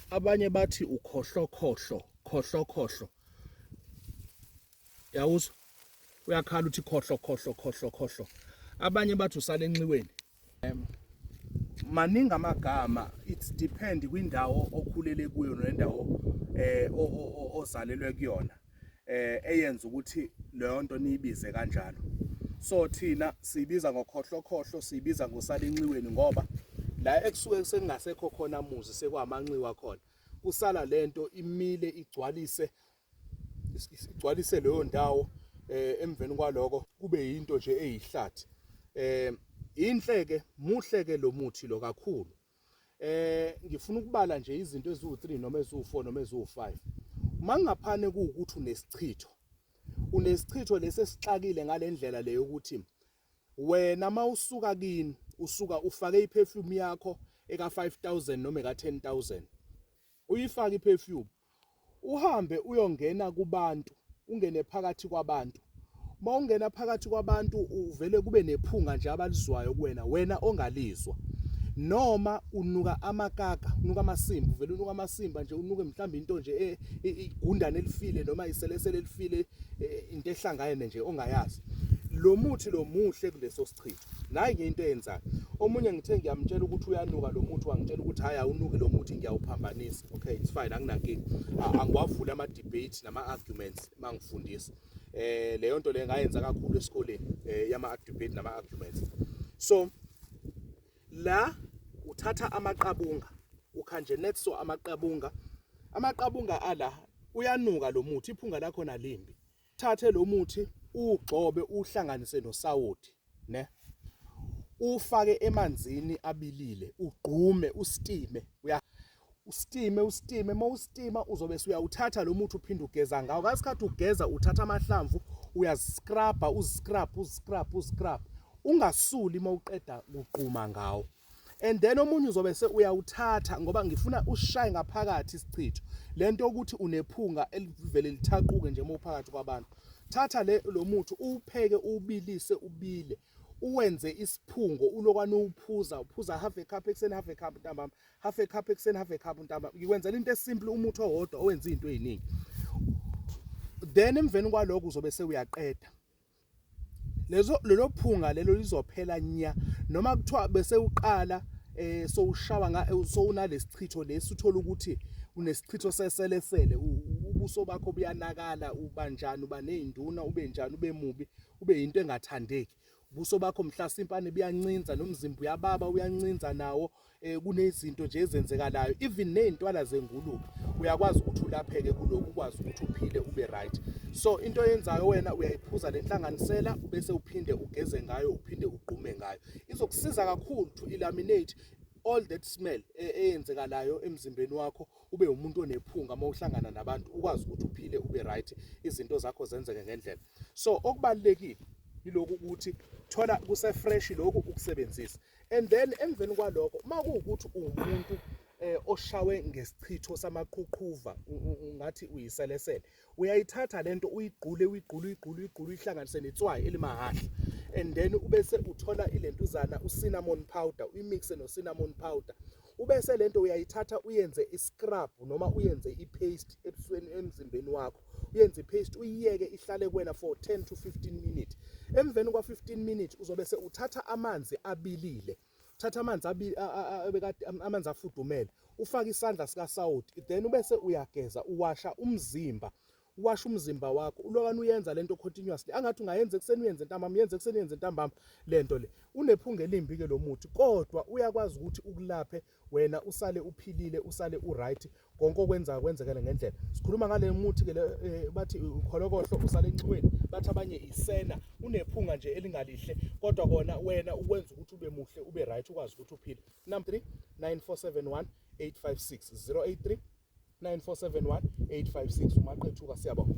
Abanye bathi ukhohlokhohlo. Yawuzwa? Uyakhala uthi khohlo. Abanye bathi usale enxiweni. Maningi amagama, it depend kwindawo okhulele kuyo nendawo ozalelwe kuyona. Eyenza ukuthi leyo nto niyibize kanjalo. So thina siyibiza ngokhohlokhohlo, siyibiza ngosala enxiweni ngoba la ekusuke sekungasekho khona muzi sekwamanxiwa khona. Kusala lento imile igcwalise leyo ndawo, emveni kwaloko kube yinto nje eyihlathi. Inhleke muhleke lo muthi lo kakhulu. Ngifuna ukubala nje izinto eziwu3 noma eziwu4 noma eziwu5. Mangaphane kuukuthi unesichitho lesesixakile ngalendlela leyo ukuthi wena mawusuka kini usuka ufake iperfume yakho eka 5000 noma eka 10000. Uyifaka iperfume uhambe uyongena kubantu, ungene phakathi kwabantu. Mawungena phakathi kwabantu uvele kube nephunga nje abalizwayo kuwena, wena ongalizwa. Noma unuka amakaka, unuka amasimba, uvele unuka amasimba nje, unuke mhlawumbe into nje igundane elifile noma iselesele elifile, into ehlangane nje ongayazi. Lo muthi lo muhle kuleso sichitho. Nayi into eyenzayo. Omunye ngithe ngiyamtshela ukuthi uyanuka lo muthi, wangitshela ukuthi hayi awunuki lo muthi ngiyawuphambanisa. Okay, it's fine, anginankingi. Angiwavula ama debate nama arguments mangifundisa. Leyo nto le ngayenza kakhulu esikoleni, yama debate nama arguments. So la uthatha amaqabunga, ukhanjenetso amaqabunga ala uyanuka lo muthi, iphunga lakho nalimbi. Thathe lo muthi ugcobe uhlanganise nosawoti, ne? Ufake emanzini abilile, ugqume, ustime. Ustime, mawustima uzobe uyawuthatha lo muthi uphinde ugeza ngawo. Ngasikhathi ugeza uthatha amahlamvu, uyascrubba, uziscrub. Ungasuli mawuqeda uqhuma ngawo. And then omunye uzobe uyawuthatha ngoba ngifuna ushaye ngaphakathi isichitho. Lento ukuthi unephunga elivele lithaquke nje mawuphakathi kwabantu. Thatha lo muthi uwupheke, ubilise, ubile. Uwenze isiphungo, ulokwane uphuza half a cup ekseni, half a cup ntambama, half a cup ekseni, half a cup ntambama. Ngikwenzela into esimple, umuthi owodwa owenza izinto eziningi. Then emveni kwaloko uzobe uyaqeda. Lelo phunga lelo lizophela nya, noma kuthiwa bese uqala so ushawa so unalesichitho lesi, uthola ukuthi unesichitho seselesele, ubuso bakho buyanakala, ubanjani, uba nezinduna, ube njani, ube mubi, ube into engathandeki. Ubuso bakho mhlasimpane buyancinza, nomzimba uyababa uyancinza nawo, kunezinto nje ezenzekalayo, even nezintwala zengulube uyakwazi ukuthi ulapheke kuloko, ukwazi ukuthi uphile ube right. So into yenzayo wena uyayiphuza lenhlanganisela, ubese uphinde ugeze ngayo, uphinde ugqume ngayo. Izokusiza kakhulu to eliminate all that smell eyenzekalayo emzimbeni wakho, ube umuntu onephunga mawuhlangana nabantu, ukwazi ukuthi uphile ube right, izinto zakho zenzeke ngendlela. So okubalekile yiloko ukuthi thola kuse fresh lokho ukusebenzisa. And then emveni kwalokho makuwukuthi umuntu oshawe ngesichitho samaqhuqhuva, ngathi uyiselesele, uyayithatha lento uyigqule ihlanganise netswayi elimahahla. And then ubese uthola ilentuzana ucinnamon powder, uyimixe no cinnamon powder. Ubese lento uyayithatha uyenze iscrub noma uyenze ipaste ebusweni emzimbeni wakho. Uyenze ipaste uyiyeke ihlale kuwena for 10 to 15 minutes. Emveni kwa 15 minutes uzobe uthatha amanzi abilile. Thatha amanzi afudumele, ufake isandla sikasawoti, then ubese uyageza, uwasha umzimba wakho. Ulokwane uyenza lento continuously, angathi ungayenza ekseni uyenze ntambama, yenze ekseni uyenze ntambama. Lento le unephunga elimbi ke lo muthi, kodwa uyakwazi ukuthi ukulaphe wena usale uphilile, usale uright, konke okwenza kwenzekele ngendlela. Sikhuluma ngale muthi ke bathi ukholokhohlo usale enxiweni, bathi abanye isena, unephunga nje elingalihle, kodwa kona wena ukwenza ukuthi ube muhle, ube right, ukwazi ukuthi uphile. Number 3 9471 856 083 9471 856. Umaqethuka, siyabonga.